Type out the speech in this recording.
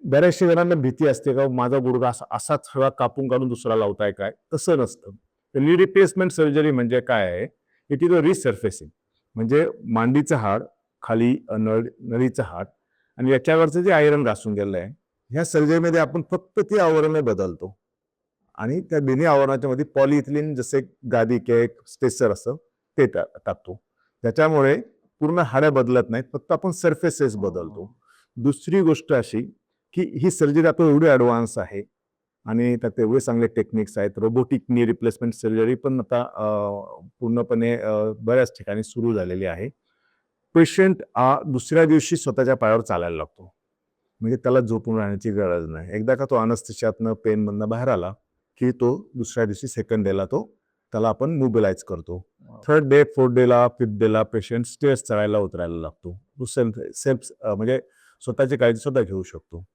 बऱ्याचशा जणांना भीती असते का माझा गुडघा असाच सगळा कापून काढून दुसरा लावताय काय? तसं नसतं. नी रिप्लेसमेंट सर्जरी म्हणजे काय आहे? It is a resurfacing. म्हणजे मांडीचं हाड, खाली नळीचं हाड आणि याच्यावरचं जे आयरन घासून गेलेलं आहे, ह्या सर्जरीमध्ये आपण फक्त ती आवरणं बदलतो आणि त्या दोन्ही आवरणाच्या मध्ये पॉलिइथिलीन जसे गादी किंवा एक स्ट्रेचर असतं ते टाकतो. त्याच्यामुळे पूर्ण हाडं बदलत नाहीत, फक्त आपण सरफेसेस बदलतो. दुसरी गोष्ट अशी की ही सर्जरी आता एवढी ॲडव्हान्स आहे आणि त्यात एवढे चांगले टेक्निक्स आहेत. रोबोटिक नी रिप्लेसमेंट सर्जरी पण आता पूर्णपणे बऱ्याच ठिकाणी सुरू झालेली आहे. पेशंट दुसऱ्या दिवशी स्वतःच्या पायावर चालायला लागतो. म्हणजे त्याला झोपून राहण्याची गरज नाही. एकदा का तो अॅनेस्थेशियातनं पेनमधनं बाहेर आला की तो दुसऱ्या दिवशी सेकंड डेला त्याला आपण मोबिलाइज करतो. थर्ड डे, फोर्थ डेला, फिफ्थ डेला पेशंट स्टेअर्स चढायला उतरायला लागतो. तो सेल्फ म्हणजे स्वतःची काळजी स्वतः घेऊ शकतो.